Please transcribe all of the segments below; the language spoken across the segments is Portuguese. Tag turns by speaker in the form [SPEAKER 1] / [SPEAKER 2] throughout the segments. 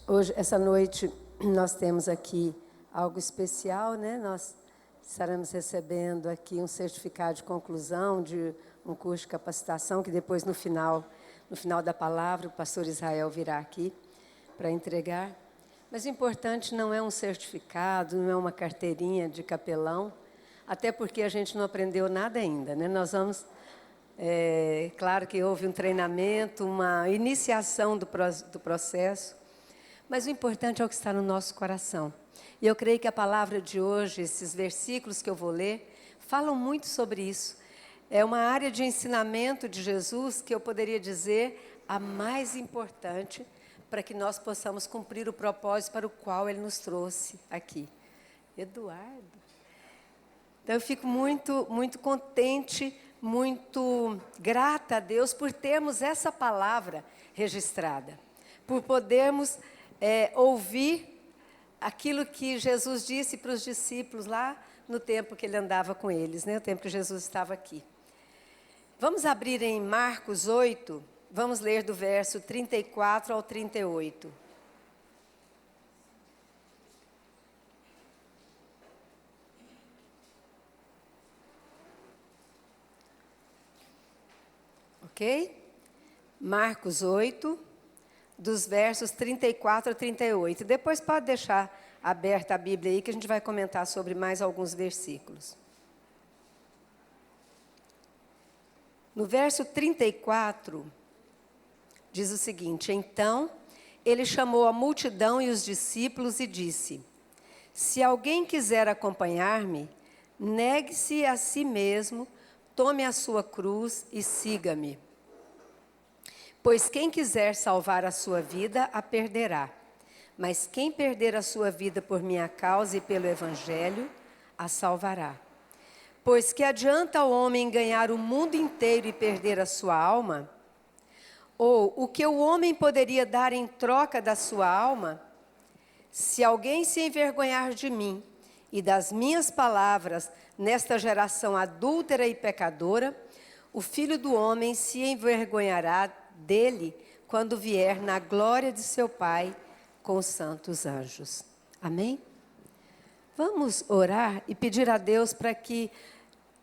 [SPEAKER 1] Hoje, essa noite, nós temos aqui algo especial, né? Nós estaremos recebendo aqui um certificado de conclusão de um curso de capacitação, que depois, no final da palavra, o pastor Israel virá aqui para entregar. Mas o importante não é um certificado, não é uma carteirinha de capelão, até porque a gente não aprendeu nada ainda, né? Nós vamos... claro que houve um treinamento, uma iniciação do processo, mas o importante é o que está no nosso coração. E eu creio que a palavra de hoje, esses versículos que eu vou ler, falam muito sobre isso. É uma área de ensinamento de Jesus que eu poderia dizer a mais importante para que nós possamos cumprir o propósito para o qual Ele nos trouxe aqui. Eduardo. Então, eu fico muito, muito contente, muito grata a Deus por termos essa palavra registrada, por podermos ouvir aquilo que Jesus disse para os discípulos lá no tempo que Ele andava com eles, né? O tempo que Jesus estava aqui. Vamos abrir em Marcos 8, vamos ler do verso 34 ao 38. Ok? Marcos 8, dos versos 34 a 38. Depois pode deixar aberta a Bíblia aí, que a gente vai comentar sobre mais alguns versículos. No verso 34, diz o seguinte: Então, ele chamou a multidão e os discípulos e disse: Se alguém quiser acompanhar-me, negue-se a si mesmo, tome a sua cruz e siga-me. Pois quem quiser salvar a sua vida, a perderá. Mas quem perder a sua vida por minha causa e pelo Evangelho, a salvará. Pois que adianta ao homem ganhar o mundo inteiro e perder a sua alma? Ou o que o homem poderia dar em troca da sua alma? Se alguém se envergonhar de mim e das minhas palavras nesta geração adúltera e pecadora, o Filho do Homem se envergonhará dele quando vier na glória de seu Pai com os santos anjos. Amém? Vamos orar e pedir a Deus para que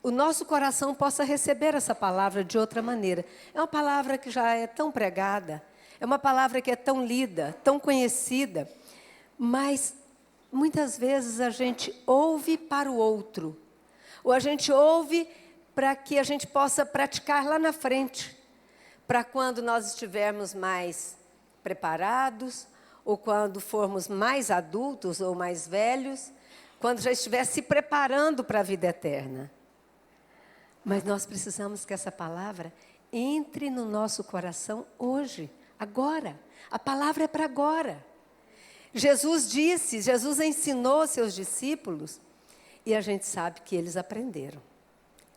[SPEAKER 1] o nosso coração possa receber essa palavra de outra maneira. É uma palavra que já é tão pregada, é uma palavra que é tão lida, tão conhecida, mas muitas vezes a gente ouve para o outro, ou a gente ouve para que a gente possa praticar lá na frente, para quando nós estivermos mais preparados, ou quando formos mais adultos ou mais velhos, quando já estiver se preparando para a vida eterna. Mas nós precisamos que essa palavra entre no nosso coração hoje, agora. A palavra é para agora. Jesus ensinou seus discípulos, e a gente sabe que eles aprenderam,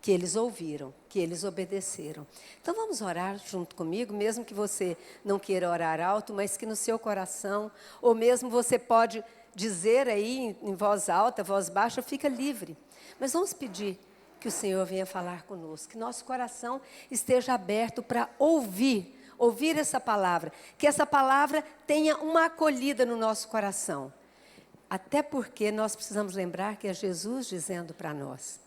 [SPEAKER 1] que eles ouviram, que eles obedeceram. Então vamos orar junto comigo, mesmo que você não queira orar alto, mas que no seu coração, ou mesmo você pode dizer aí em voz alta, voz baixa, fica livre. Mas vamos pedir que o Senhor venha falar conosco, que nosso coração esteja aberto para ouvir essa palavra, que essa palavra tenha uma acolhida no nosso coração. Até porque nós precisamos lembrar que é Jesus dizendo para nós.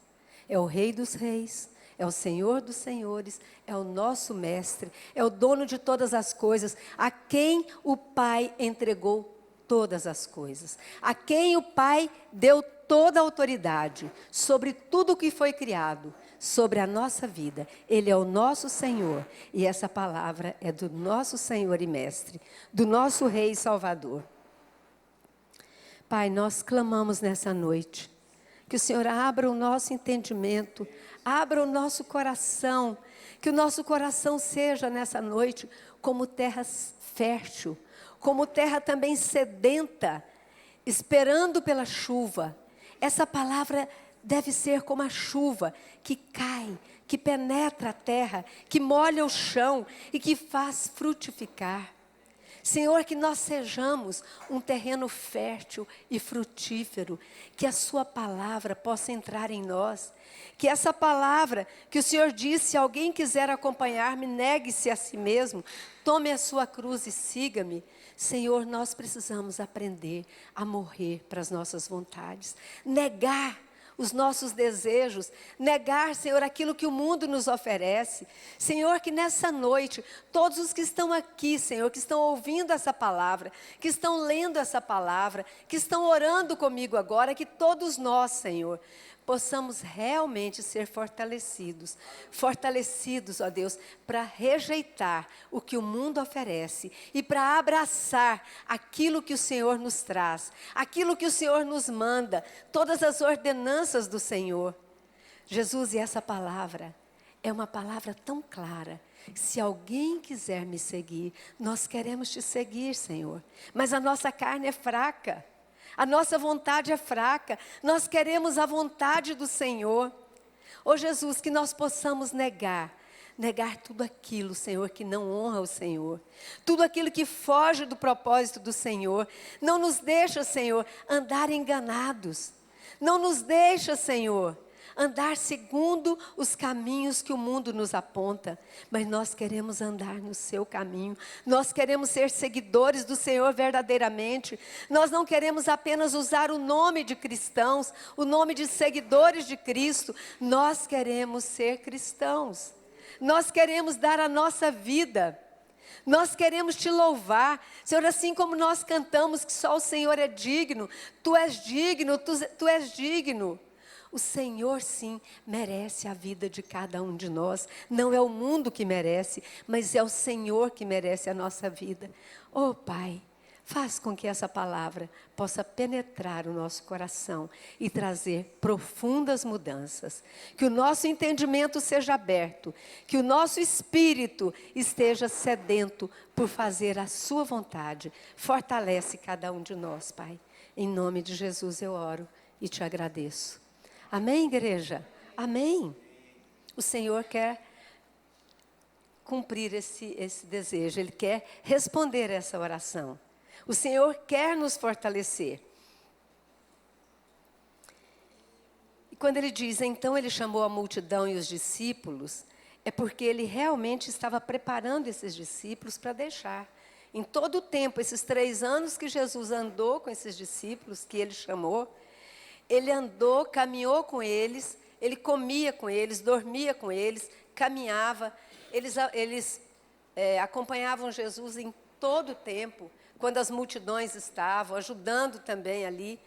[SPEAKER 1] É o Rei dos Reis, é o Senhor dos Senhores, é o nosso Mestre, é o dono de todas as coisas, a quem o Pai entregou todas as coisas, a quem o Pai deu toda a autoridade sobre tudo o que foi criado, sobre a nossa vida. Ele é o nosso Senhor, e essa palavra é do nosso Senhor e Mestre, do nosso Rei e Salvador. Pai, nós clamamos nessa noite, que o Senhor abra o nosso entendimento, abra o nosso coração, que o nosso coração seja nessa noite como terra fértil, como terra também sedenta, esperando pela chuva. Essa palavra deve ser como a chuva que cai, que penetra a terra, que molha o chão e que faz frutificar. Senhor, que nós sejamos um terreno fértil e frutífero, que a sua palavra possa entrar em nós, que essa palavra que o Senhor disse, se alguém quiser acompanhar-me, negue-se a si mesmo, tome a sua cruz e siga-me. Senhor, nós precisamos aprender a morrer para as nossas vontades, negar os nossos desejos, negar, Senhor, aquilo que o mundo nos oferece. Senhor, que nessa noite, todos os que estão aqui, Senhor, que estão ouvindo essa palavra, que estão lendo essa palavra, que estão orando comigo agora, que todos nós, Senhor, possamos realmente ser fortalecidos, ó Deus, para rejeitar o que o mundo oferece e para abraçar aquilo que o Senhor nos traz, aquilo que o Senhor nos manda, todas as ordenanças do Senhor. Jesus, e essa palavra é uma palavra tão clara. Se alguém quiser me seguir, nós queremos te seguir, Senhor, mas a nossa carne é fraca. A nossa vontade é fraca, nós queremos a vontade do Senhor. Ó Jesus, que nós possamos negar tudo aquilo, Senhor, que não honra o Senhor. Tudo aquilo que foge do propósito do Senhor. Não nos deixa, Senhor, andar enganados. Não nos deixa, Senhor, andar segundo os caminhos que o mundo nos aponta, mas nós queremos andar no seu caminho, nós queremos ser seguidores do Senhor verdadeiramente, nós não queremos apenas usar o nome de cristãos, o nome de seguidores de Cristo, nós queremos ser cristãos, nós queremos dar a nossa vida, nós queremos te louvar, Senhor, assim como nós cantamos que só o Senhor é digno, Tu és digno, Tu és digno. O Senhor, sim, merece a vida de cada um de nós. Não é o mundo que merece, mas é o Senhor que merece a nossa vida. Oh, Pai, faz com que essa palavra possa penetrar o nosso coração e trazer profundas mudanças. Que o nosso entendimento seja aberto, que o nosso espírito esteja sedento por fazer a sua vontade. Fortalece cada um de nós, Pai. Em nome de Jesus eu oro e te agradeço. Amém, igreja? Amém. O Senhor quer cumprir esse desejo, Ele quer responder essa oração. O Senhor quer nos fortalecer. E quando Ele diz, então Ele chamou a multidão e os discípulos, é porque Ele realmente estava preparando esses discípulos para deixar. Em todo o tempo, esses 3 anos que Jesus andou com esses discípulos, que Ele chamou, Ele andou, caminhou com eles, Ele comia com eles, dormia com eles, caminhava. Eles acompanhavam Jesus em todo o tempo, quando as multidões estavam, ajudando também ali.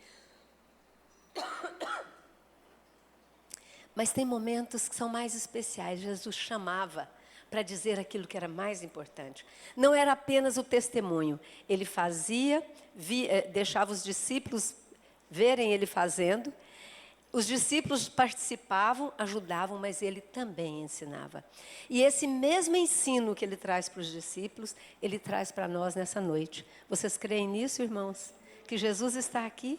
[SPEAKER 1] Mas tem momentos que são mais especiais. Jesus chamava para dizer aquilo que era mais importante. Não era apenas o testemunho. Ele fazia, deixava os discípulos verem Ele fazendo. Os discípulos participavam, ajudavam, mas Ele também ensinava. E esse mesmo ensino que Ele traz para os discípulos, Ele traz para nós nessa noite. Vocês creem nisso, irmãos? Que Jesus está aqui?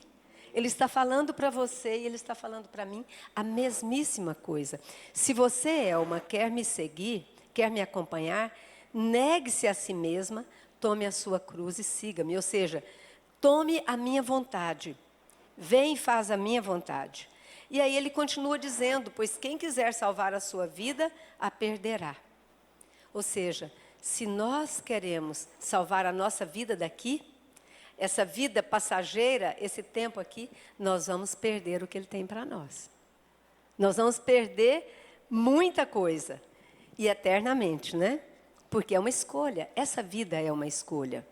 [SPEAKER 1] Ele está falando para você e Ele está falando para mim a mesmíssima coisa. Se você, Elma, quer me seguir, quer me acompanhar, negue-se a si mesma, tome a sua cruz e siga-me. Ou seja, tome a minha vontade. Vem e faz a minha vontade. E aí ele continua dizendo, pois quem quiser salvar a sua vida, a perderá. Ou seja, se nós queremos salvar a nossa vida daqui, essa vida passageira, esse tempo aqui, nós vamos perder o que Ele tem para nós. Nós vamos perder muita coisa. E eternamente, né? Porque é uma escolha. Essa vida é uma escolha.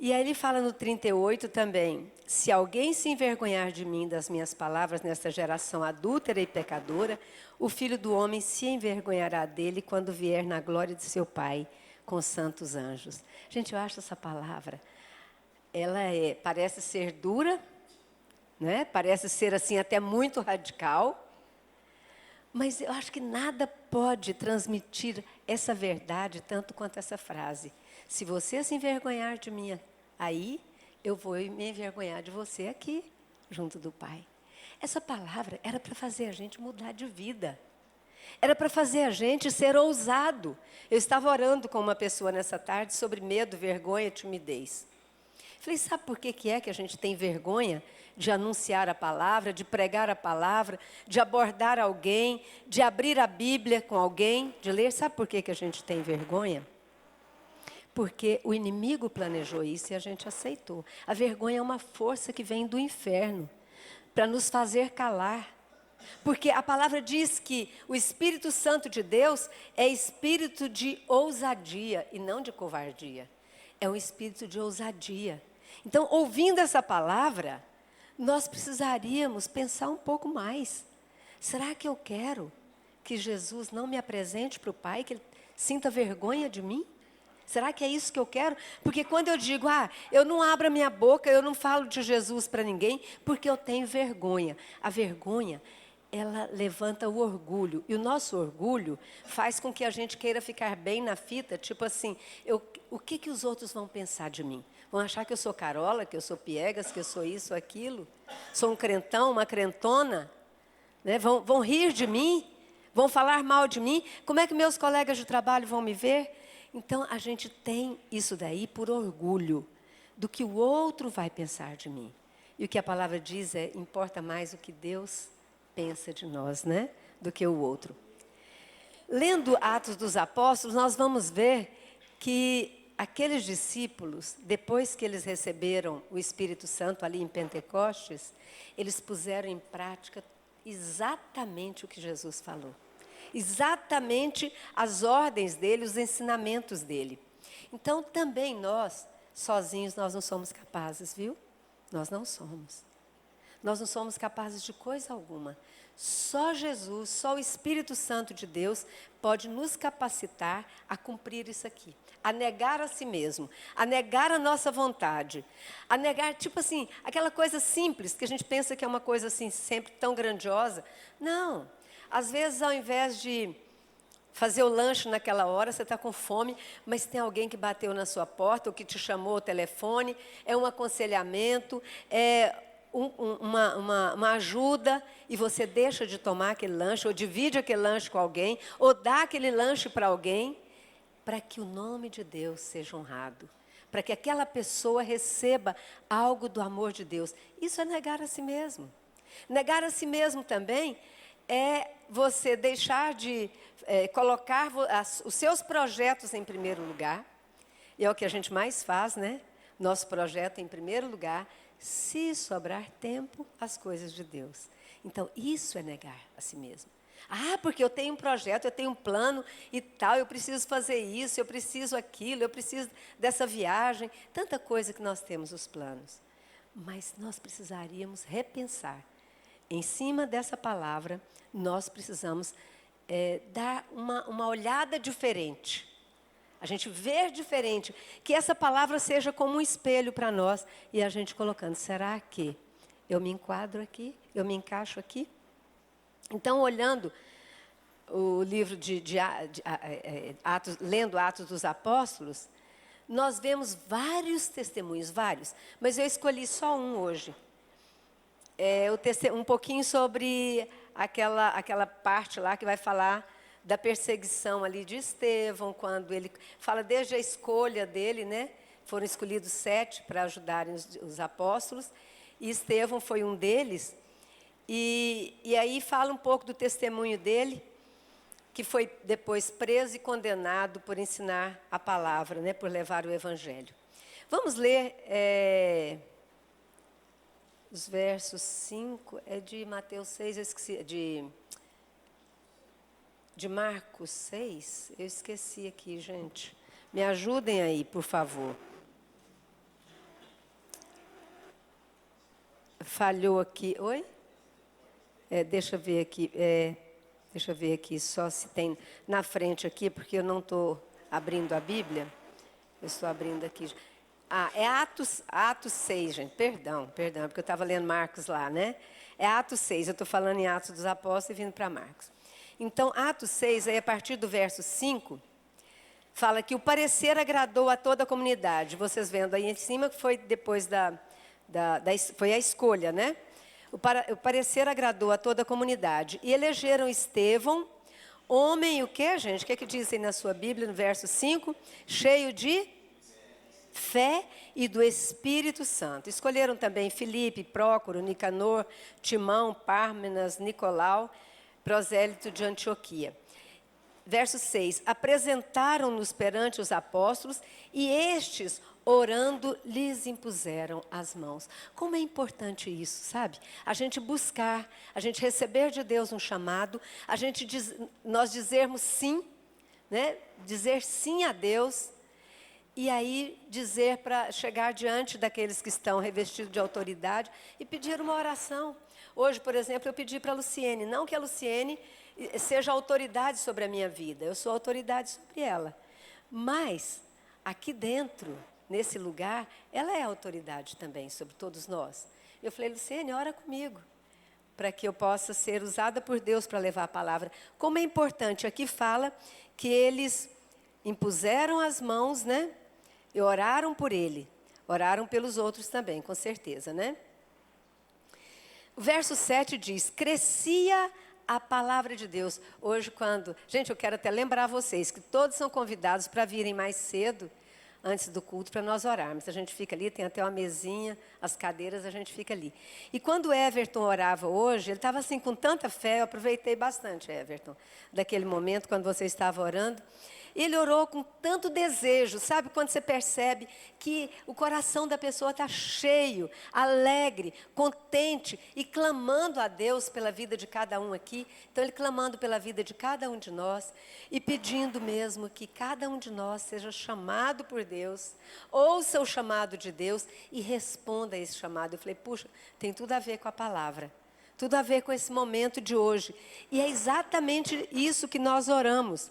[SPEAKER 1] E aí ele fala no 38 também, se alguém se envergonhar de mim, das minhas palavras, nesta geração adúltera e pecadora, o Filho do Homem se envergonhará dele quando vier na glória de seu Pai, com os santos anjos. Gente, eu acho essa palavra, ela parece ser dura, né? Parece ser assim até muito radical, mas eu acho que nada pode transmitir essa verdade tanto quanto essa frase. Se você se envergonhar de mim aí, eu vou me envergonhar de você aqui, junto do Pai. Essa palavra era para fazer a gente mudar de vida. Era para fazer a gente ser ousado. Eu estava orando com uma pessoa nessa tarde sobre medo, vergonha e timidez. Falei, sabe por que é que a gente tem vergonha de anunciar a palavra, de pregar a palavra, de abordar alguém, de abrir a Bíblia com alguém, de ler? Sabe por que a gente tem vergonha? Porque o inimigo planejou isso e a gente aceitou. A vergonha é uma força que vem do inferno para nos fazer calar. Porque a palavra diz que o Espírito Santo de Deus é espírito de ousadia e não de covardia. É um espírito de ousadia. Então, ouvindo essa palavra, nós precisaríamos pensar um pouco mais. Será que eu quero que Jesus não me apresente para o Pai, que Ele sinta vergonha de mim? Será que é isso que eu quero? Porque quando eu digo, eu não abro a minha boca, eu não falo de Jesus para ninguém, porque eu tenho vergonha. A vergonha, ela levanta o orgulho. E o nosso orgulho faz com que a gente queira ficar bem na fita, tipo assim, o que os outros vão pensar de mim? Vão achar que eu sou carola, que eu sou piegas, que eu sou isso, aquilo? Sou um crentão, uma crentona? Né? Vão rir de mim? Vão falar mal de mim? Como é que meus colegas de trabalho vão me ver? Então, a gente tem isso daí por orgulho do que o outro vai pensar de mim. E o que a palavra diz importa mais o que Deus pensa de nós, né? Do que o outro. Lendo Atos dos Apóstolos, nós vamos ver que aqueles discípulos, depois que eles receberam o Espírito Santo ali em Pentecostes, eles puseram em prática exatamente o que Jesus falou. Exatamente as ordens dele, os ensinamentos dele. Então, também nós, sozinhos, nós não somos capazes, viu? Nós não somos. Nós não somos capazes de coisa alguma. Só Jesus, só o Espírito Santo de Deus pode nos capacitar a cumprir isso aqui. A negar a si mesmo, a negar a nossa vontade, a negar, tipo assim, aquela coisa simples, que a gente pensa que é uma coisa assim, sempre tão grandiosa. Não. Às vezes, ao invés de fazer o lanche naquela hora, você está com fome, mas tem alguém que bateu na sua porta, ou que te chamou ao telefone, é um aconselhamento, é uma ajuda, e você deixa de tomar aquele lanche, ou divide aquele lanche com alguém, ou dá aquele lanche para alguém, para que o nome de Deus seja honrado, para que aquela pessoa receba algo do amor de Deus. Isso é negar a si mesmo. Negar a si mesmo também é você deixar de colocar os seus projetos em primeiro lugar, e é o que a gente mais faz, né? Nosso projeto em primeiro lugar, se sobrar tempo, as coisas de Deus. Então, isso é negar a si mesmo. Porque eu tenho um projeto, eu tenho um plano e tal, eu preciso fazer isso, eu preciso aquilo, eu preciso dessa viagem. Tanta coisa que nós temos os planos. Mas nós precisaríamos repensar. Em cima dessa palavra, nós precisamos dar uma olhada diferente. A gente ver diferente. Que essa palavra seja como um espelho para nós. E a gente colocando, será que eu me enquadro aqui? Eu me encaixo aqui? Então, olhando o livro Atos, lendo Atos dos Apóstolos, nós vemos vários testemunhos, vários. Mas eu escolhi só um hoje. Um pouquinho sobre aquela parte lá que vai falar da perseguição ali de Estevão, quando ele fala desde a escolha dele, né? Foram escolhidos 7 para ajudarem os apóstolos, e Estevão foi um deles. E aí fala um pouco do testemunho dele, que foi depois preso e condenado por ensinar a palavra, né? Por levar o evangelho. Vamos ler os versos 5, é de Mateus 6, eu esqueci, de Marcos 6, eu esqueci aqui, gente. Me ajudem aí, por favor. Falhou aqui. Oi? Deixa eu ver aqui. Deixa eu ver aqui, só se tem na frente aqui, porque eu não estou abrindo a Bíblia. Eu estou abrindo aqui. É Atos 6, gente. Perdão, porque eu estava lendo Marcos lá, né? É Atos 6, eu estou falando em Atos dos Apóstolos e vindo para Marcos. Então, Atos 6, aí, a partir do verso 5, fala que o parecer agradou a toda a comunidade. Vocês vendo aí em cima, que foi depois foi a escolha, né? O parecer agradou a toda a comunidade. E elegeram Estevão, Homem, o que, gente? O que diz aí na sua Bíblia, no verso 5? Cheio de fé e do Espírito Santo. Escolheram também Filipe, Prócoro, Nicanor, Timão, Pármenas, Nicolau, prosélito de Antioquia. Verso 6, apresentaram-nos perante os apóstolos e estes, orando, lhes impuseram as mãos. Como é importante isso, sabe? A gente buscar, a gente receber de Deus um chamado, nós dizermos sim, né? Dizer sim a Deus, e aí dizer para chegar diante daqueles que estão revestidos de autoridade e pedir uma oração. Hoje, por exemplo, eu pedi para a Luciene, não que a Luciene seja autoridade sobre a minha vida, eu sou autoridade sobre ela. Mas, aqui dentro, nesse lugar, ela é autoridade também sobre todos nós. Eu falei, Luciene, ora comigo, para que eu possa ser usada por Deus para levar a palavra. Como é importante, aqui fala que eles impuseram as mãos, né? E oraram por ele. Oraram pelos outros também, com certeza, né? O verso 7 diz, crescia a palavra de Deus. Hoje, gente, eu quero até lembrar vocês que todos são convidados para virem mais cedo, antes do culto, para nós orarmos. A gente fica ali, tem até uma mesinha, as cadeiras, a gente fica ali. E quando o Everton orava hoje, ele estava assim com tanta fé, eu aproveitei bastante, Everton, daquele momento, quando você estava orando. Ele orou com tanto desejo, sabe? Quando você percebe que o coração da pessoa está cheio, alegre, contente e clamando a Deus pela vida de cada um aqui. Então, ele clamando pela vida de cada um de nós e pedindo mesmo que cada um de nós seja chamado por Deus, ouça o chamado de Deus e responda a esse chamado. Eu falei, puxa, tem tudo a ver com a palavra. Tudo a ver com esse momento de hoje. E é exatamente isso que nós oramos.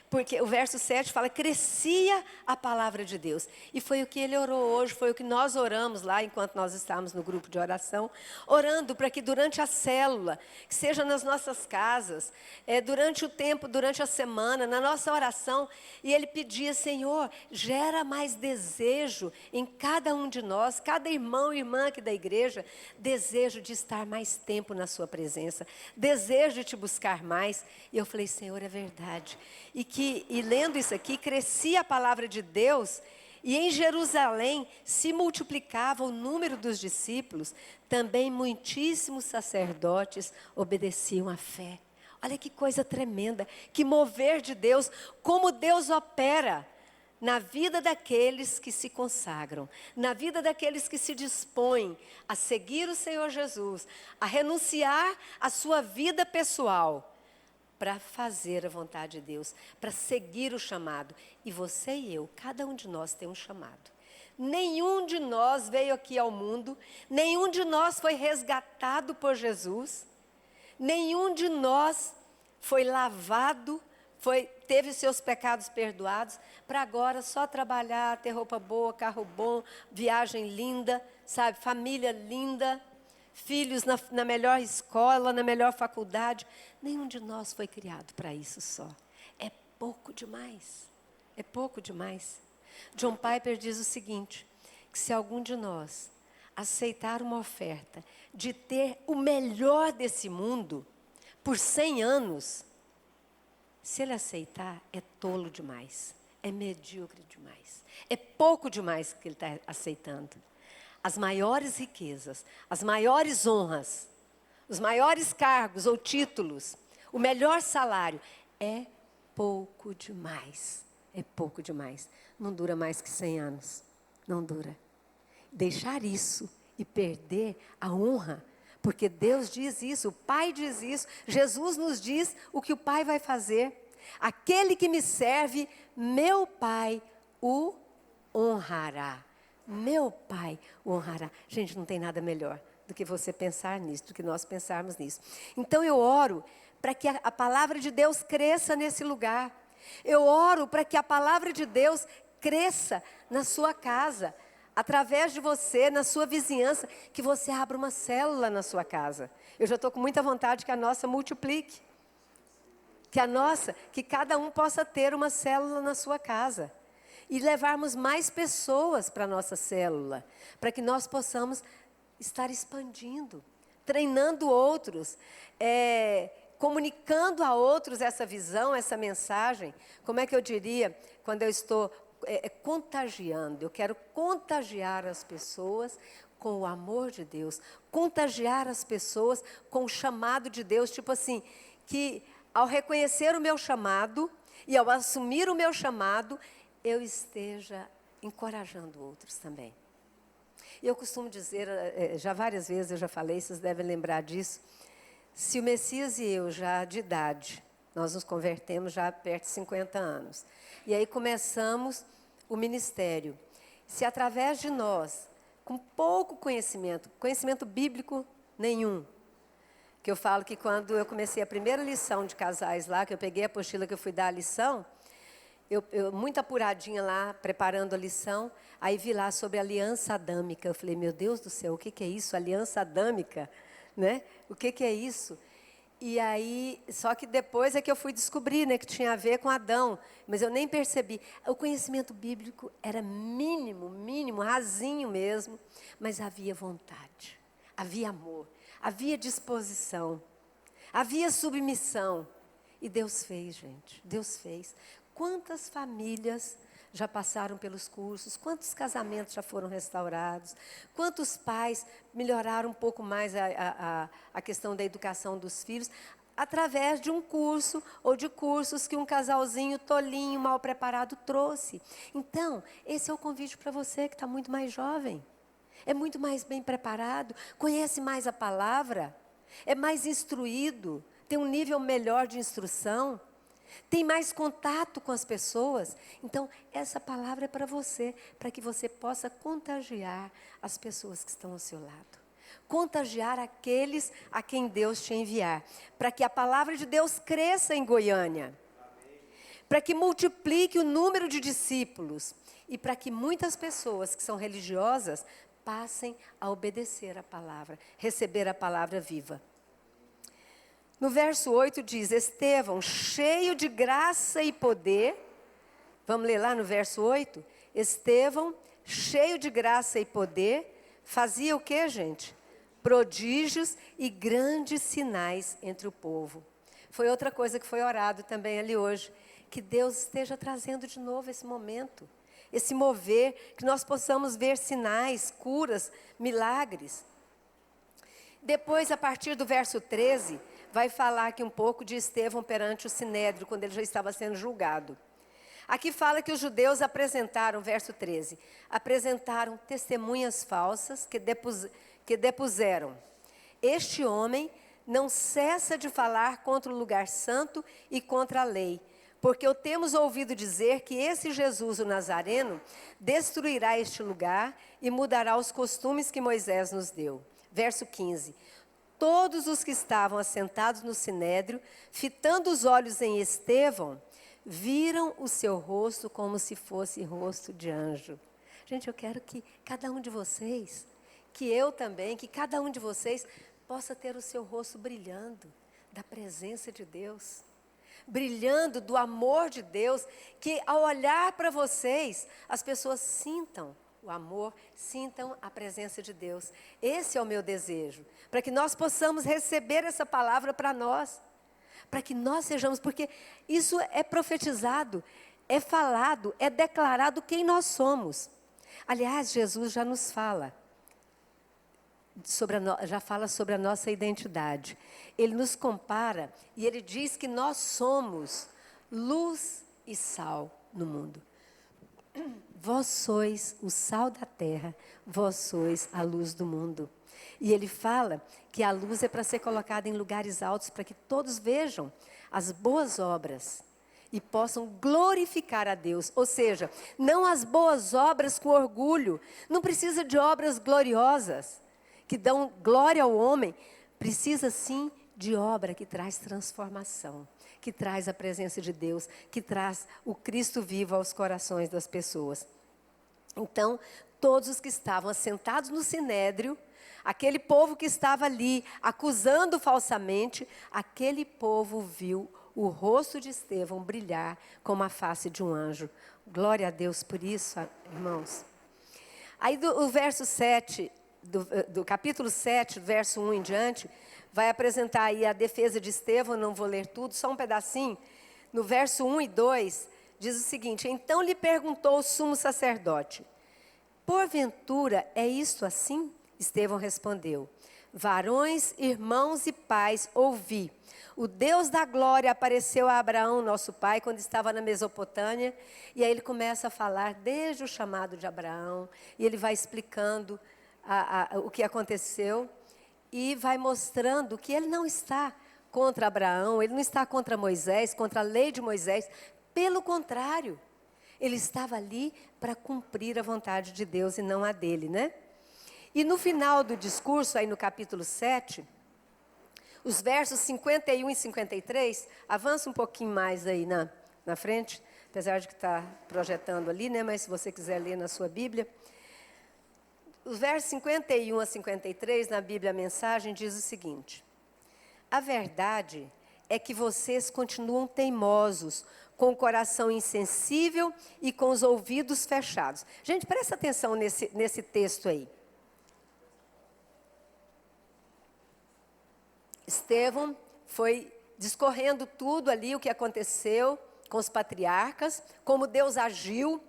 [SPEAKER 1] Porque o verso 7 fala, crescia a palavra de Deus. E foi o que ele orou hoje, foi o que nós oramos lá, enquanto nós estávamos no grupo de oração, orando para que durante a célula, que seja nas nossas casas, durante o tempo, durante a semana, na nossa oração, e ele pedia, Senhor, gera mais desejo em cada um de nós, cada irmão e irmã aqui da igreja, desejo de estar mais tempo na sua presença, desejo de te buscar mais. E eu falei, Senhor, é verdade. E lendo isso aqui, crescia a palavra de Deus, e em Jerusalém se multiplicava o número dos discípulos, também muitíssimos sacerdotes obedeciam à fé. Olha que coisa tremenda, que mover de Deus, como Deus opera na vida daqueles que se consagram, na vida daqueles que se dispõem a seguir o Senhor Jesus, a renunciar à sua vida pessoal, para fazer a vontade de Deus, para seguir o chamado. E você e eu, cada um de nós tem um chamado. Nenhum de nós veio aqui ao mundo, nenhum de nós foi resgatado por Jesus, nenhum de nós foi lavado, teve seus pecados perdoados, para agora só trabalhar, ter roupa boa, carro bom, viagem linda, sabe, família linda, filhos na melhor escola, na melhor faculdade. Nenhum de nós foi criado para isso só. É pouco demais. É pouco demais. John Piper diz o seguinte, que se algum de nós aceitar uma oferta de ter o melhor desse mundo por 100 anos, se ele aceitar, é tolo demais. É medíocre demais. É pouco demais que ele está aceitando. As maiores riquezas, as maiores honras, os maiores cargos ou títulos, o melhor salário, é pouco demais. É pouco demais. Não dura mais que 100 anos. Não dura. Deixar isso e perder a honra, porque Deus diz isso, o Pai diz isso, Jesus nos diz o que o Pai vai fazer. Aquele que me serve, meu Pai o honrará. Meu Pai o honrará. Gente, não tem nada melhor do que você pensar nisso, do que nós pensarmos nisso. Então eu oro para que a palavra de Deus cresça nesse lugar. Eu oro para que a palavra de Deus cresça na sua casa, através de você, na sua vizinhança, que você abra uma célula na sua casa. Eu já estou com muita vontade que a nossa multiplique. Que cada um possa ter uma célula na sua casa. E levarmos mais pessoas para a nossa célula, para que nós possamos estar expandindo, treinando outros, comunicando a outros essa visão, essa mensagem. Como é que eu diria? Quando eu estou contagiando, eu quero contagiar as pessoas com o amor de Deus, contagiar as pessoas com o chamado de Deus, tipo assim, que ao reconhecer o meu chamado e ao assumir o meu chamado, eu esteja encorajando outros também. E eu costumo dizer, já várias vezes eu já falei, vocês devem lembrar disso, se o Messias e eu, já de idade, nós nos convertemos já perto de 50 anos, e aí começamos o ministério, se através de nós, com pouco conhecimento bíblico nenhum, que eu falo que quando eu comecei a primeira lição de casais lá, que eu peguei a apostila que eu fui dar a lição, eu muito apuradinha lá, preparando a lição, aí vi lá sobre a aliança adâmica. Eu falei, meu Deus do céu, o que é isso? Aliança adâmica, né? O que é isso? E aí, só que depois é que eu fui descobrir, né, que tinha a ver com Adão, mas eu nem percebi. O conhecimento bíblico era mínimo, rasinho mesmo, mas havia vontade, havia amor, havia disposição, havia submissão. E Deus fez, gente, Deus fez. Quantas famílias já passaram pelos cursos, quantos casamentos já foram restaurados, quantos pais melhoraram um pouco mais a questão da educação dos filhos, através de um curso ou de cursos que um casalzinho tolinho, mal preparado trouxe. Então, esse é o convite para você que está muito mais jovem, é muito mais bem preparado, conhece mais a palavra, é mais instruído, tem um nível melhor de instrução, tem mais contato com as pessoas. Então, essa palavra é para você, para que você possa contagiar as pessoas que estão ao seu lado. Contagiar aqueles a quem Deus te enviar. Para que a palavra de Deus cresça em Goiânia. Para que multiplique o número de discípulos. E para que muitas pessoas que são religiosas passem a obedecer a palavra, receber a palavra viva. No verso 8 diz, Estevão, cheio de graça e poder. Vamos ler lá no verso 8? Estevão, cheio de graça e poder, fazia o quê, gente? Prodígios e grandes sinais entre o povo. Foi outra coisa que foi orado também ali hoje. Que Deus esteja trazendo de novo esse momento, esse mover, que nós possamos ver sinais, curas, milagres. Depois, a partir do verso 13... vai falar aqui um pouco de Estevão perante o Sinédrio, quando ele já estava sendo julgado. Aqui fala que os judeus apresentaram, verso 13, apresentaram testemunhas falsas que depuseram. Este homem não cessa de falar contra o lugar santo e contra a lei, porque o temos ouvido dizer que esse Jesus, o Nazareno, destruirá este lugar e mudará os costumes que Moisés nos deu. Verso 15. Todos os que estavam assentados no sinédrio, fitando os olhos em Estevão, viram o seu rosto como se fosse rosto de anjo. Gente, eu quero que cada um de vocês, que eu também, que cada um de vocês possa ter o seu rosto brilhando da presença de Deus, brilhando do amor de Deus, que ao olhar para vocês, as pessoas sintam o amor, sintam a presença de Deus. Esse é o meu desejo, para que nós possamos receber essa palavra para nós, para que nós sejamos, porque isso é profetizado, é falado, é declarado quem nós somos. Aliás, Jesus já nos fala, já fala sobre a nossa identidade. Ele nos compara e ele diz que nós somos luz e sal no mundo. Vós sois o sal da terra, vós sois a luz do mundo. E ele fala que a luz é para ser colocada em lugares altos, para que todos vejam as boas obras e possam glorificar a Deus. Ou seja, não as boas obras com orgulho, não precisa de obras gloriosas, que dão glória ao homem, precisa sim de obra que traz transformação, que traz a presença de Deus, que traz o Cristo vivo aos corações das pessoas. Então, todos os que estavam assentados no sinédrio, aquele povo que estava ali acusando falsamente, aquele povo viu o rosto de Estevão brilhar como a face de um anjo. Glória a Deus por isso, irmãos. Aí o verso 7 do capítulo 7, verso 1 em diante, vai apresentar aí a defesa de Estevão, não vou ler tudo, só um pedacinho. No verso 1 e 2, diz o seguinte: então lhe perguntou o sumo sacerdote: porventura é isto assim? Estevão respondeu: varões, irmãos e pais, ouvi. O Deus da glória apareceu a Abraão, nosso pai, quando estava na Mesopotâmia. E aí ele começa a falar desde o chamado de Abraão. E ele vai explicando o que aconteceu. E vai mostrando que ele não está contra Abraão, ele não está contra Moisés, contra a lei de Moisés. Pelo contrário, ele estava ali para cumprir a vontade de Deus e não a dele, né? E no final do discurso, aí no capítulo 7, os versos 51 e 53, avança um pouquinho mais aí na frente, apesar de que está projetando ali, né? Mas se você quiser ler na sua Bíblia. Os versos 51 a 53, na Bíblia a Mensagem, diz o seguinte: a verdade é que vocês continuam teimosos, com o coração insensível e com os ouvidos fechados. Gente, presta atenção nesse texto aí. Estevão foi discorrendo tudo ali, o que aconteceu com os patriarcas, como Deus agiu.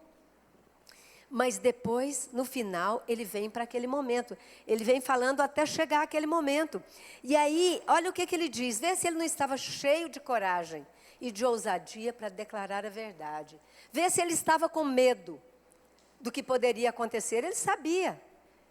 [SPEAKER 1] Mas depois, no final, ele vem para aquele momento. Ele vem falando até chegar aquele momento. E aí, olha o que ele diz. Vê se ele não estava cheio de coragem e de ousadia para declarar a verdade. Vê se ele estava com medo do que poderia acontecer. Ele sabia.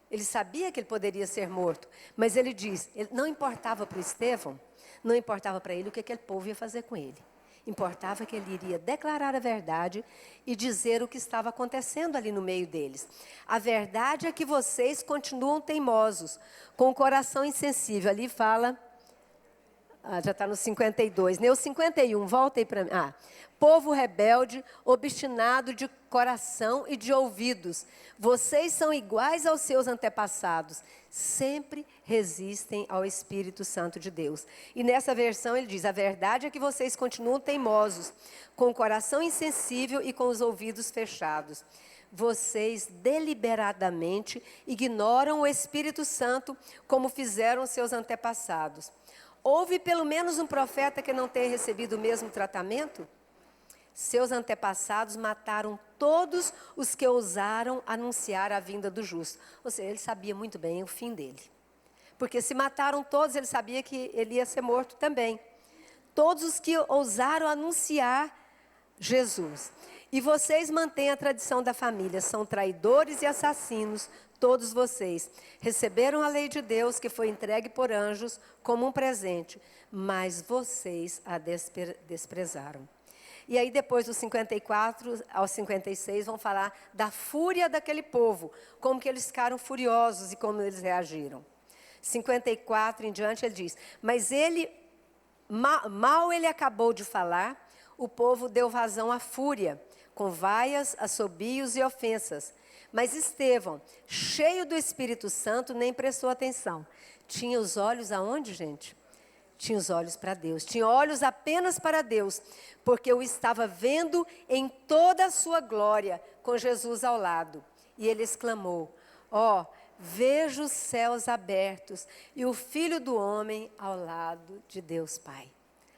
[SPEAKER 1] Ele sabia que ele poderia ser morto. Mas ele diz, não importava para o Estevão, não importava para ele o que aquele povo ia fazer com ele. Importava que ele iria declarar a verdade e dizer o que estava acontecendo ali no meio deles. A verdade é que vocês continuam teimosos, com o coração insensível. Ali fala, já está no 52, né? O 51, volta aí para mim. Povo rebelde, obstinado de coração e de ouvidos. Vocês são iguais aos seus antepassados. Sempre resistem ao Espírito Santo de Deus. E nessa versão ele diz, a verdade é que vocês continuam teimosos, com o coração insensível e com os ouvidos fechados. Vocês deliberadamente ignoram o Espírito Santo, como fizeram seus antepassados. Houve pelo menos um profeta que não tenha recebido o mesmo tratamento? Seus antepassados mataram todos os que ousaram anunciar a vinda do justo. Ou seja, ele sabia muito bem o fim dele. Porque se mataram todos, ele sabia que ele ia ser morto também. Todos os que ousaram anunciar Jesus. E vocês mantêm a tradição da família, são traidores e assassinos, todos vocês. Receberam a lei de Deus, que foi entregue por anjos, como um presente, mas vocês a desprezaram. E aí depois dos 54 aos 56 vão falar da fúria daquele povo, como que eles ficaram furiosos e como eles reagiram. 54 em diante ele diz, mas ele, mal ele acabou de falar, o povo deu vazão à fúria, com vaias, assobios e ofensas. Mas Estevão, cheio do Espírito Santo, nem prestou atenção. Tinha os olhos aonde, gente? Tinha os olhos para Deus. Tinha olhos apenas para Deus, porque o estava vendo em toda a sua glória, com Jesus ao lado. E ele exclamou, vejo os céus abertos e o Filho do Homem ao lado de Deus Pai.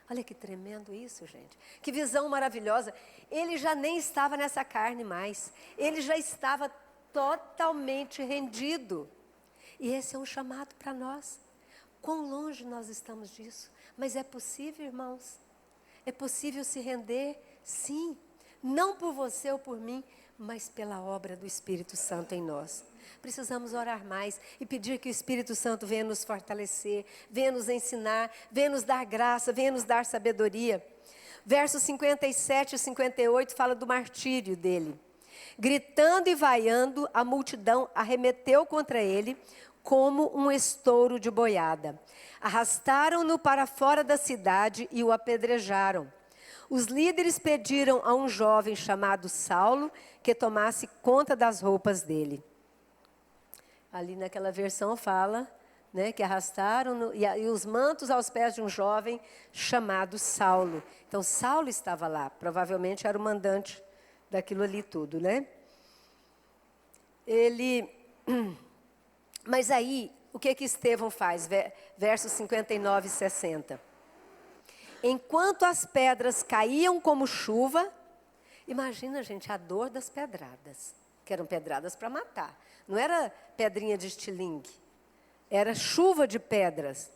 [SPEAKER 1] Olha que tremendo isso, gente. Que visão maravilhosa. Ele já nem estava nessa carne mais. Ele já estava totalmente rendido. E esse é um chamado para nós. Quão longe nós estamos disso. Mas é possível, irmãos. É possível se render, sim. Não por você ou por mim, mas pela obra do Espírito Santo em nós. Precisamos orar mais e pedir que o Espírito Santo venha nos fortalecer, venha nos ensinar, venha nos dar graça, venha nos dar sabedoria. Versos 57 e 58 fala do martírio dele. Gritando e vaiando, a multidão arremeteu contra ele como um estouro de boiada. Arrastaram-no para fora da cidade e o apedrejaram. Os líderes pediram a um jovem chamado Saulo que tomasse conta das roupas dele. Ali naquela versão fala, né, que arrastaram e os mantos aos pés de um jovem chamado Saulo. Então Saulo estava lá, provavelmente era o mandante daquilo ali tudo, né? Mas aí, o que Estevão faz? Versos 59 e 60. Enquanto as pedras caíam como chuva, imagina, gente, a dor das pedradas, que eram pedradas para matar. Não era pedrinha de estilingue, era chuva de pedras.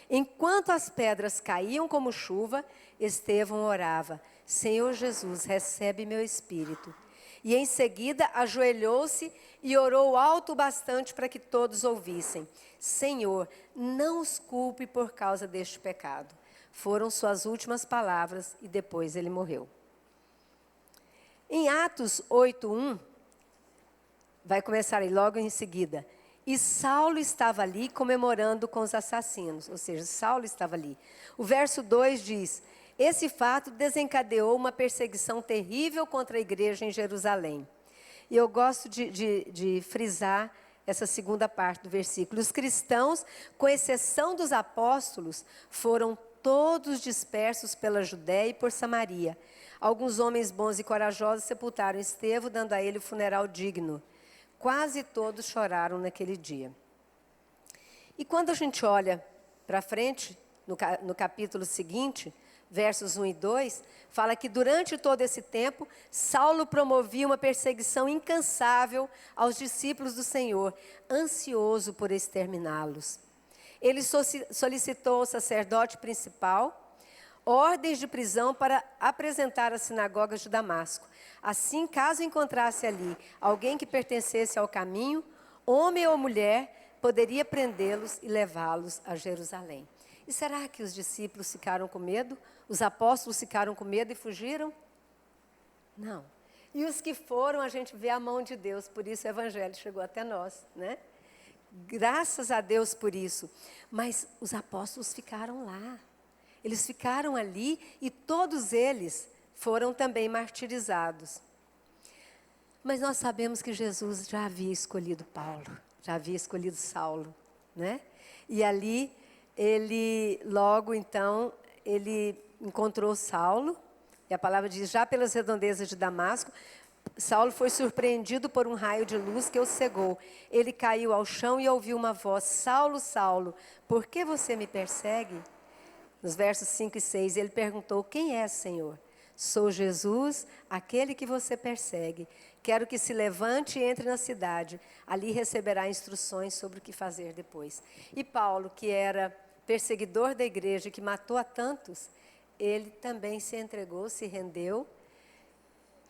[SPEAKER 1] Enquanto as pedras caíam como chuva, Estevão orava: Senhor Jesus, recebe meu espírito. E em seguida ajoelhou-se e orou alto bastante para que todos ouvissem: Senhor, não os culpe por causa deste pecado. Foram suas últimas palavras e depois ele morreu. Em Atos 8:1, vai começar aí logo em seguida. E Saulo estava ali comemorando com os assassinos, ou seja, Saulo estava ali. O verso 2 diz: esse fato desencadeou uma perseguição terrível contra a igreja em Jerusalém. E eu gosto de frisar essa segunda parte do versículo. Os cristãos, com exceção dos apóstolos, foram todos dispersos pela Judéia e por Samaria. Alguns homens bons e corajosos sepultaram Estevão, dando a ele o funeral digno. Quase todos choraram naquele dia. E quando a gente olha para frente, no capítulo seguinte, versos 1 e 2, fala que durante todo esse tempo, Saulo promovia uma perseguição incansável aos discípulos do Senhor, ansioso por exterminá-los. Ele solicitou ao sacerdote principal ordens de prisão para apresentar às sinagogas de Damasco. Assim, caso encontrasse ali alguém que pertencesse ao caminho, homem ou mulher, poderia prendê-los e levá-los a Jerusalém. E será que os discípulos ficaram com medo? Os apóstolos ficaram com medo e fugiram? Não. E os que foram, a gente vê a mão de Deus, por isso o evangelho chegou até nós, né? Graças a Deus por isso. Mas os apóstolos ficaram lá. Eles ficaram ali e todos eles foram também martirizados. Mas nós sabemos que Jesus já havia escolhido Paulo, já havia escolhido Saulo, né? E ali, logo então, ele encontrou Saulo, e a palavra diz, já pelas redondezas de Damasco, Saulo foi surpreendido por um raio de luz que o cegou. Ele caiu ao chão e ouviu uma voz: Saulo, Saulo, por que você me persegue? Nos versos 5 e 6, ele perguntou: quem é, Senhor? Sou Jesus, aquele que você persegue. Quero que se levante e entre na cidade. Ali receberá instruções sobre o que fazer depois. E Paulo, que era perseguidor da igreja, que matou a tantos, ele também se entregou, se rendeu.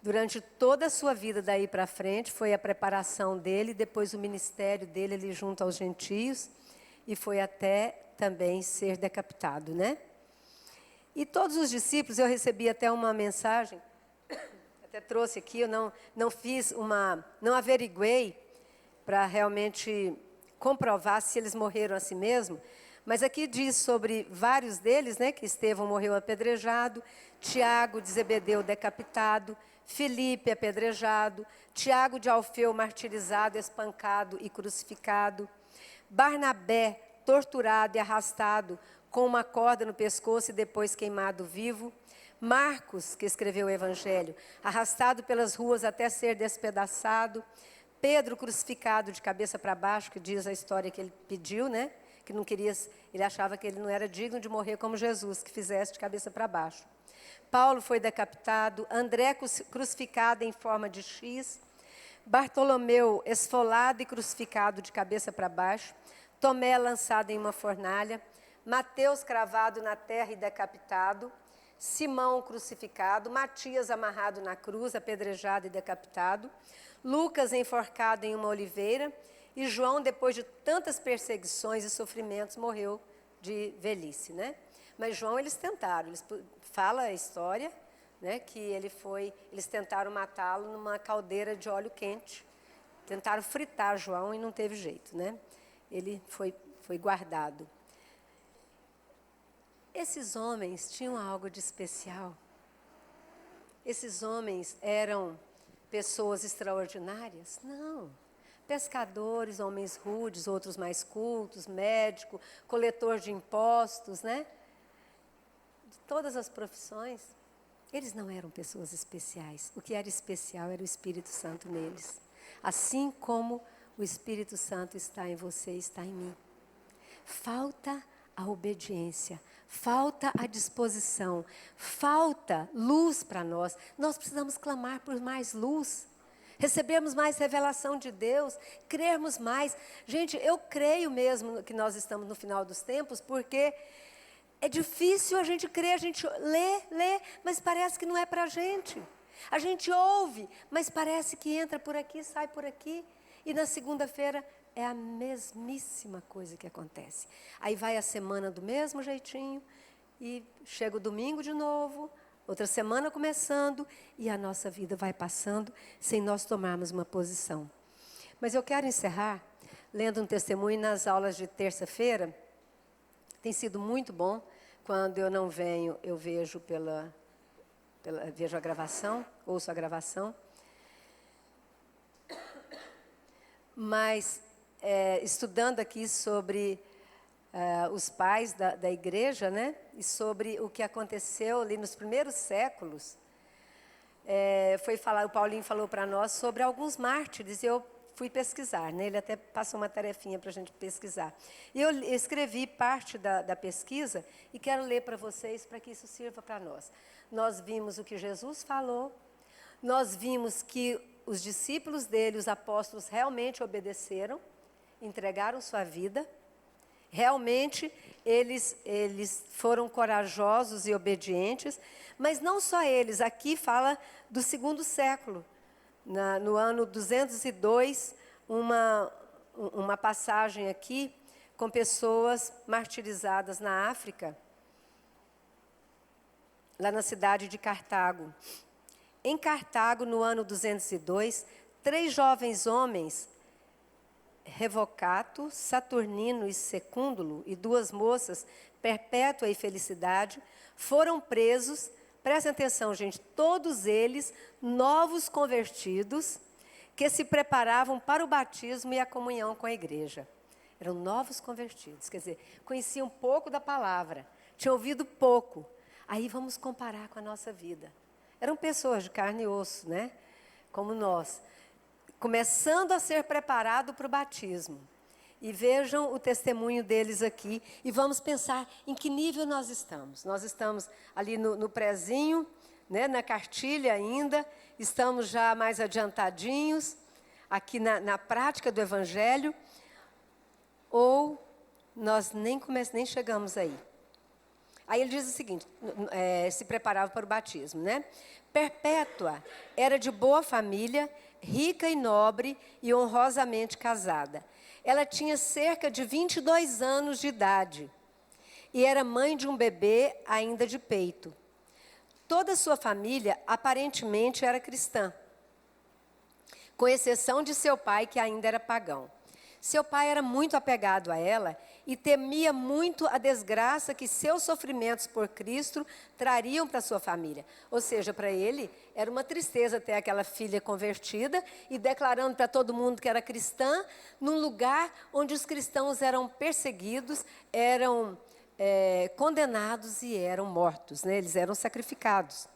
[SPEAKER 1] Durante toda a sua vida daí para frente, foi a preparação dele, depois o ministério dele ali junto aos gentios, e foi até também ser decapitado, né? E todos os discípulos, eu recebi até uma mensagem, até trouxe aqui, eu não averiguei para realmente comprovar se eles morreram a si mesmo, mas aqui diz sobre vários deles, né, que Estevão morreu apedrejado, Tiago de Zebedeu decapitado, Filipe apedrejado, Tiago de Alfeu martirizado, espancado e crucificado, Barnabé torturado e arrastado com uma corda no pescoço e depois queimado vivo, Marcos, que escreveu o Evangelho, arrastado pelas ruas até ser despedaçado, Pedro crucificado de cabeça para baixo, que diz a história que ele pediu, né? Que não queria, ele achava que ele não era digno de morrer como Jesus, que fizesse de cabeça para baixo. Paulo foi decapitado, André crucificado em forma de X, Bartolomeu esfolado e crucificado de cabeça para baixo, Tomé lançado em uma fornalha, Mateus cravado na terra e decapitado, Simão crucificado, Matias amarrado na cruz, apedrejado e decapitado, Lucas enforcado em uma oliveira, e João, depois de tantas perseguições e sofrimentos, morreu de velhice, né? Mas João eles tentaram, fala a história, né, que eles tentaram matá-lo numa caldeira de óleo quente, tentaram fritar João e não teve jeito, né? Ele foi guardado. Esses homens tinham algo de especial. Esses homens eram pessoas extraordinárias? Não. Pescadores, homens rudes, outros mais cultos, médico, coletor de impostos, né? De todas as profissões. Eles não eram pessoas especiais. O que era especial era o Espírito Santo neles. Assim como o Espírito Santo está em você, está em mim. Falta a obediência, falta a disposição, falta luz para nós. Nós precisamos clamar por mais luz, recebermos mais revelação de Deus, crermos mais. Gente, eu creio mesmo que nós estamos no final dos tempos, porque é difícil a gente crer, a gente lê, mas parece que não é para a gente. A gente ouve, mas parece que entra por aqui, sai por aqui. E na segunda-feira é a mesmíssima coisa que acontece. Aí vai a semana do mesmo jeitinho, e chega o domingo de novo, outra semana começando, e a nossa vida vai passando sem nós tomarmos uma posição. Mas eu quero encerrar lendo um testemunho nas aulas de terça-feira. Tem sido muito bom. Quando eu não venho, eu vejo vejo a gravação, ouço a gravação. Mas, estudando aqui sobre os pais da igreja, né? E sobre o que aconteceu ali nos primeiros séculos, o Paulinho falou para nós sobre alguns mártires, e eu fui pesquisar, né? Ele até passou uma tarefinha para a gente pesquisar. E eu escrevi parte da pesquisa e quero ler para vocês, para que isso sirva para nós. Nós vimos o que Jesus falou, nós vimos que os discípulos dele, os apóstolos, realmente obedeceram, entregaram sua vida. Realmente, eles foram corajosos e obedientes, mas não só eles. Aqui fala do segundo século. No ano 202, uma passagem aqui com pessoas martirizadas na África, lá na cidade de Cartago. Em Cartago, no ano 202, 3 jovens homens, Revocato, Saturnino e Secúndulo, e 2 moças, Perpétua e Felicidade, foram presos. Prestem atenção, gente, todos eles novos convertidos, que se preparavam para o batismo e a comunhão com a igreja. Eram novos convertidos, quer dizer, conheciam pouco da palavra, tinham ouvido pouco. Aí vamos comparar com a nossa vida. Eram pessoas de carne e osso, né? Como nós. Começando a ser preparado para o batismo. E vejam o testemunho deles aqui. E vamos pensar em que nível nós estamos. Nós estamos ali no prezinho, né? Na cartilha ainda. Estamos já mais adiantadinhos, aqui na prática do Evangelho. Ou nós nem chegamos aí. Aí ele diz o seguinte, se preparava para o batismo, né? Perpétua era de boa família, rica e nobre e honrosamente casada. Ela tinha cerca de 22 anos de idade e era mãe de um bebê ainda de peito. Toda a sua família aparentemente era cristã, com exceção de seu pai, que ainda era pagão. Seu pai era muito apegado a ela e temia muito a desgraça que seus sofrimentos por Cristo trariam para sua família. Ou seja, para ele era uma tristeza ter aquela filha convertida e declarando para todo mundo que era cristã, num lugar onde os cristãos eram perseguidos, eram condenados e eram mortos, né? Eles eram sacrificados.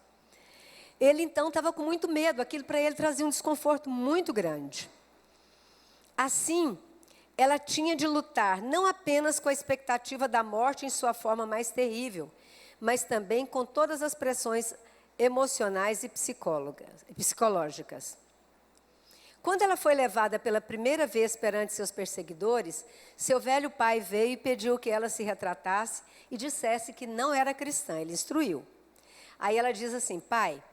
[SPEAKER 1] Ele então estava com muito medo, aquilo para ele trazia um desconforto muito grande. Assim, ela tinha de lutar não apenas com a expectativa da morte em sua forma mais terrível, mas também com todas as pressões emocionais e psicológicas. Quando ela foi levada pela primeira vez perante seus perseguidores, seu velho pai veio e pediu que ela se retratasse e dissesse que não era cristã. Ele instruiu. Aí ela diz assim: pai,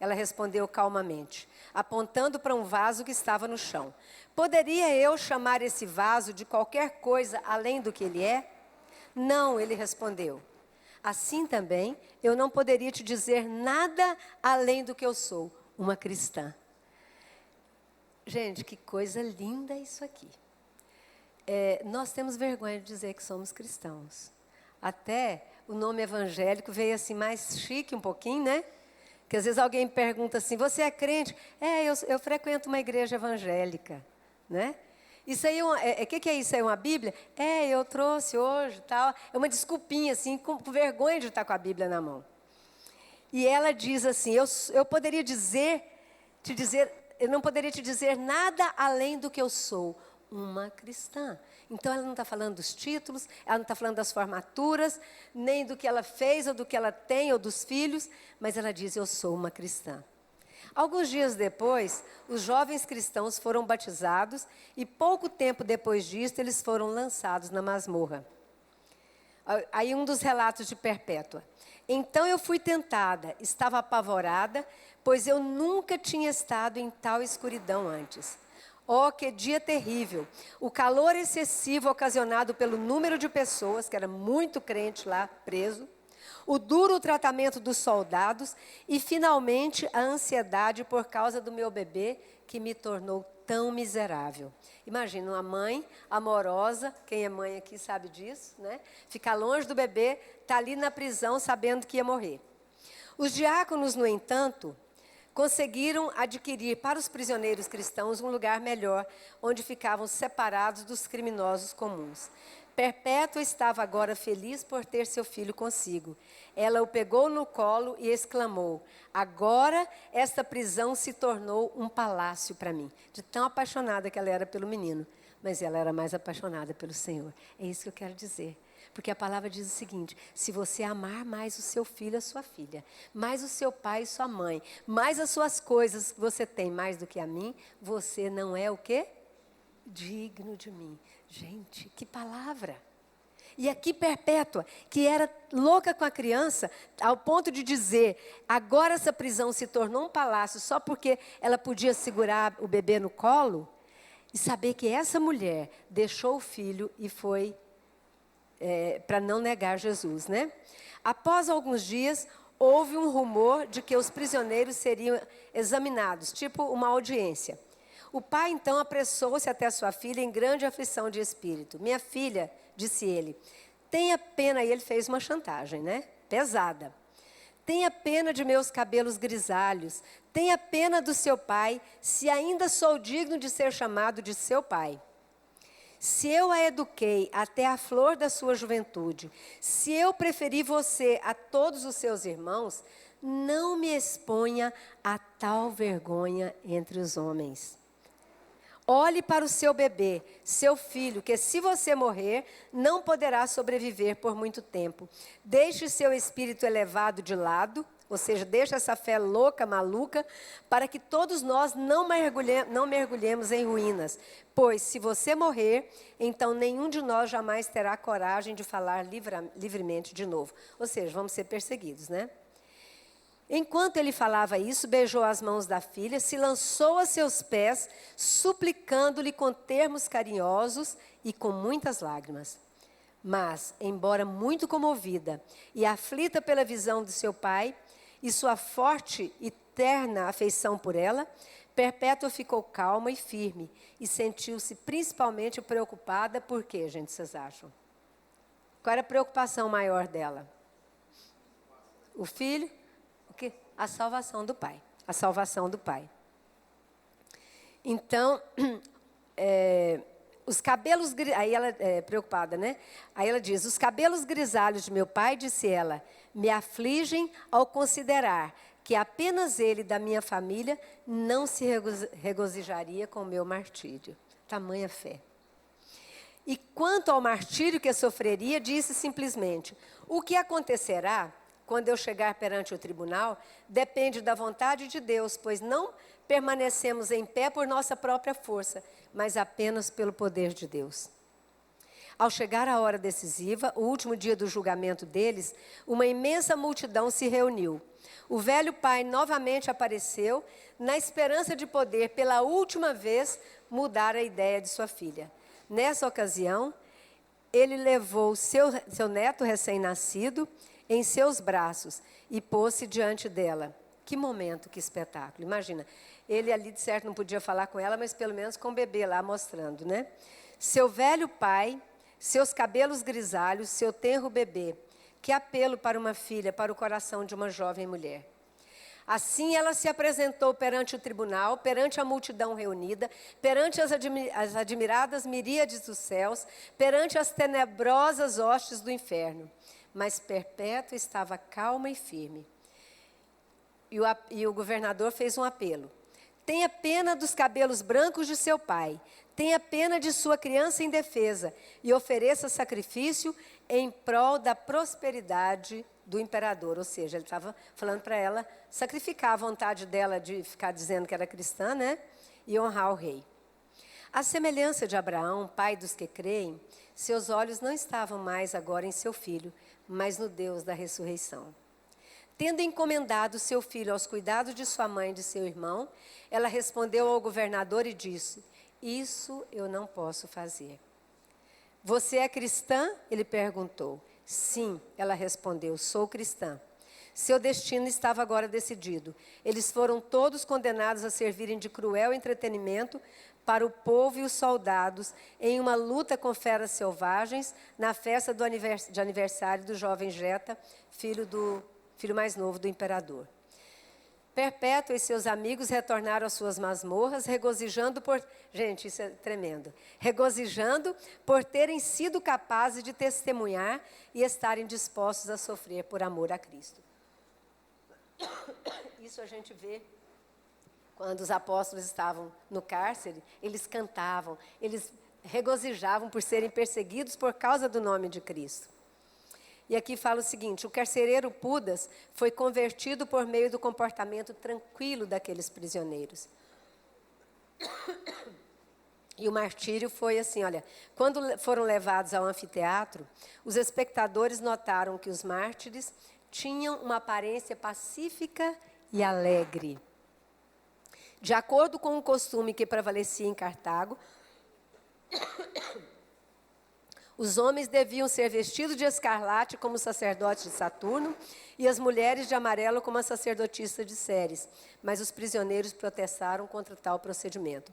[SPEAKER 1] ela respondeu calmamente, apontando para um vaso que estava no chão. Poderia eu chamar esse vaso de qualquer coisa além do que ele é? Não, ele respondeu. Assim também, eu não poderia te dizer nada além do que eu sou, uma cristã. Gente, que coisa linda isso aqui. Nós temos vergonha de dizer que somos cristãos. Até o nome evangélico veio assim mais chique um pouquinho, né? Que às vezes alguém pergunta assim, você é crente? Eu frequento uma igreja evangélica, né? Isso aí que é isso? É uma Bíblia? Eu trouxe hoje, tal. É uma desculpinha, assim, com vergonha de estar com a Bíblia na mão. E ela diz assim, eu não poderia te dizer nada além do que eu sou, uma cristã. Então, ela não está falando dos títulos, ela não está falando das formaturas, nem do que ela fez, ou do que ela tem, ou dos filhos, mas ela diz, eu sou uma cristã. Alguns dias depois, os jovens cristãos foram batizados e pouco tempo depois disso, eles foram lançados na masmorra. Aí um dos relatos de Perpétua. Então eu fui tentada, estava apavorada, pois eu nunca tinha estado em tal escuridão antes. Oh, que dia terrível! O calor excessivo ocasionado pelo número de pessoas, que era muito crente lá preso, o duro tratamento dos soldados e, finalmente, a ansiedade por causa do meu bebê, que me tornou tão miserável. Imagina uma mãe amorosa, quem é mãe aqui sabe disso, né? Ficar longe do bebê, está ali na prisão sabendo que ia morrer. Os diáconos, no entanto, conseguiram adquirir para os prisioneiros cristãos um lugar melhor, onde ficavam separados dos criminosos comuns. Perpétua estava agora feliz por ter seu filho consigo. Ela o pegou no colo e exclamou, agora esta prisão se tornou um palácio para mim. De tão apaixonada que ela era pelo menino, mas ela era mais apaixonada pelo Senhor. É isso que eu quero dizer. Porque a palavra diz o seguinte, se você amar mais o seu filho, a sua filha, mais o seu pai e sua mãe, mais as suas coisas que você tem mais do que a mim, você não é o quê? Digno de mim. Gente, que palavra! E aqui Perpétua, que era louca com a criança, ao ponto de dizer, agora essa prisão se tornou um palácio só porque ela podia segurar o bebê no colo, e saber que essa mulher deixou o filho e foi para não negar Jesus, né? Após alguns dias, houve um rumor de que os prisioneiros seriam examinados, tipo uma audiência. O pai, então, apressou-se até sua filha em grande aflição de espírito. Minha filha, disse ele, tenha pena, e ele fez uma chantagem, né? Pesada. Tenha pena de meus cabelos grisalhos, tenha pena do seu pai, se ainda sou digno de ser chamado de seu pai. Se eu a eduquei até a flor da sua juventude, se eu preferi você a todos os seus irmãos, não me exponha a tal vergonha entre os homens. Olhe para o seu bebê, seu filho, que se você morrer, não poderá sobreviver por muito tempo. Deixe seu espírito elevado de lado, ou seja, deixe essa fé louca, maluca, para que todos nós não mergulhemos em ruínas. Pois, se você morrer, então nenhum de nós jamais terá coragem de falar livremente de novo. Ou seja, vamos ser perseguidos, né? Enquanto ele falava isso, beijou as mãos da filha, se lançou a seus pés, suplicando-lhe com termos carinhosos e com muitas lágrimas. Mas, embora muito comovida e aflita pela visão de seu pai e sua forte e terna afeição por ela, Perpétua ficou calma e firme e sentiu-se principalmente preocupada. Por quê, gente, vocês acham? Qual era a preocupação maior dela? O filho? A salvação do pai. A salvação do pai. Então, os cabelos... Aí ela é preocupada, né? Aí ela diz, os cabelos grisalhos de meu pai, disse ela, me afligem ao considerar que apenas ele da minha família não se regozijaria com o meu martírio. Tamanha fé. E quanto ao martírio que sofreria, disse simplesmente, o que acontecerá quando eu chegar perante o tribunal, depende da vontade de Deus, pois não permanecemos em pé por nossa própria força, mas apenas pelo poder de Deus. Ao chegar a hora decisiva, o último dia do julgamento deles, uma imensa multidão se reuniu. O velho pai novamente apareceu, na esperança de poder, pela última vez, mudar a ideia de sua filha. Nessa ocasião, ele levou seu neto recém-nascido em seus braços e pôs-se diante dela. Que momento, que espetáculo. Imagina, ele ali de certo não podia falar com ela, mas pelo menos com o bebê lá mostrando, né? Seu velho pai, seus cabelos grisalhos, seu tenro bebê. Que apelo para uma filha, para o coração de uma jovem mulher. Assim ela se apresentou perante o tribunal, perante a multidão reunida, perante as admiradas miríades dos céus, perante as tenebrosas hostes do inferno. Mas Perpétua estava calma e firme. E o governador fez um apelo. Tenha pena dos cabelos brancos de seu pai. Tenha pena de sua criança indefesa e ofereça sacrifício em prol da prosperidade do imperador. Ou seja, ele estava falando para ela sacrificar a vontade dela de ficar dizendo que era cristã, né? E honrar o rei. À semelhança de Abraão, pai dos que creem, seus olhos não estavam mais agora em seu filho, mas no Deus da ressurreição. Tendo encomendado seu filho aos cuidados de sua mãe e de seu irmão, ela respondeu ao governador e disse: isso eu não posso fazer. Você é cristã? Ele perguntou. Sim, ela respondeu, sou cristã. Seu destino estava agora decidido. Eles foram todos condenados a servirem de cruel entretenimento para o povo e os soldados em uma luta com feras selvagens na festa de aniversário do jovem Jeta, filho mais novo do imperador. Perpétua e seus amigos retornaram às suas masmorras, regozijando por... Gente, isso é tremendo. Regozijando por terem sido capazes de testemunhar e estarem dispostos a sofrer por amor a Cristo. Isso a gente vê quando os apóstolos estavam no cárcere, eles cantavam, eles regozijavam por serem perseguidos por causa do nome de Cristo. E aqui fala o seguinte: o carcereiro Pudas foi convertido por meio do comportamento tranquilo daqueles prisioneiros. E o martírio foi assim, olha, quando foram levados ao anfiteatro, os espectadores notaram que os mártires tinham uma aparência pacífica e alegre. De acordo com o costume que prevalecia em Cartago, os homens deviam ser vestidos de escarlate como sacerdotes de Saturno e as mulheres de amarelo como a sacerdotisa de Ceres. Mas os prisioneiros protestaram contra tal procedimento.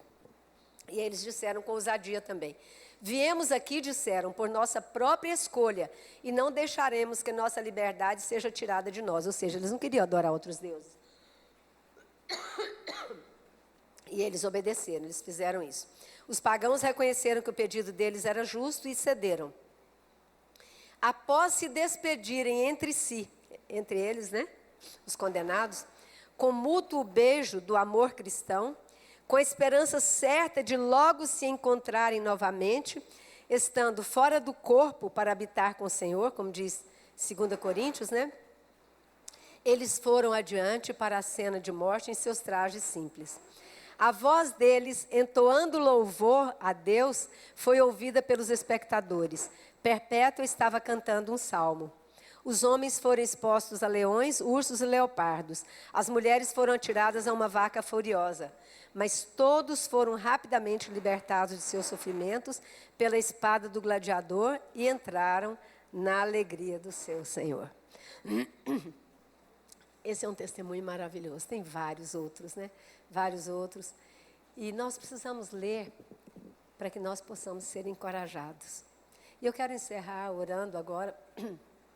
[SPEAKER 1] E eles disseram com ousadia também: viemos aqui, disseram, por nossa própria escolha e não deixaremos que nossa liberdade seja tirada de nós. Ou seja, eles não queriam adorar outros deuses. E eles obedeceram, eles fizeram isso. Os pagãos reconheceram que o pedido deles era justo e cederam. Após se despedirem entre si, entre eles, né, os condenados, com mútuo beijo do amor cristão, com a esperança certa de logo se encontrarem novamente, estando fora do corpo para habitar com o Senhor, como diz 2 Coríntios, né? Eles foram adiante para a cena de morte em seus trajes simples. A voz deles, entoando louvor a Deus, foi ouvida pelos espectadores. Perpétua estava cantando um salmo. Os homens foram expostos a leões, ursos e leopardos. As mulheres foram atiradas a uma vaca furiosa. Mas todos foram rapidamente libertados de seus sofrimentos pela espada do gladiador e entraram na alegria do seu Senhor. Esse é um testemunho maravilhoso. Tem vários outros, né? Vários outros. E nós precisamos ler para que nós possamos ser encorajados. E eu quero encerrar orando agora.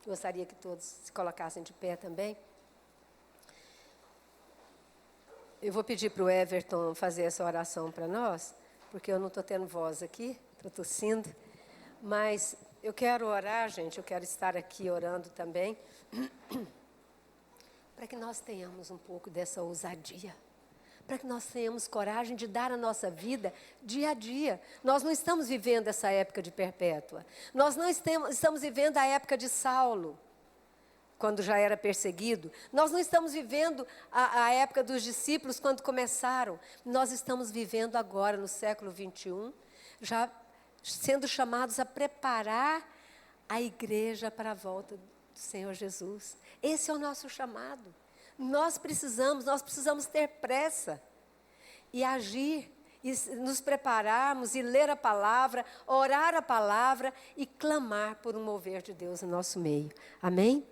[SPEAKER 1] Gostaria que todos se colocassem de pé também. Eu vou pedir para o Everton fazer essa oração para nós, porque eu não estou tendo voz aqui, estou tossindo. Mas eu quero orar, gente, eu quero estar aqui orando também, para que nós tenhamos um pouco dessa ousadia, para que nós tenhamos coragem de dar a nossa vida dia a dia. Nós não estamos vivendo essa época de Perpétua. Nós não estamos vivendo a época de Saulo, quando já era perseguido. Nós não estamos vivendo a época dos discípulos, quando começaram. Nós estamos vivendo agora, no século 21, já sendo chamados a preparar a igreja para a volta do Senhor Jesus. Esse é o nosso chamado. Nós precisamos ter pressa e agir, e nos prepararmos e ler a palavra, orar a palavra e clamar por um mover de Deus no nosso meio. Amém?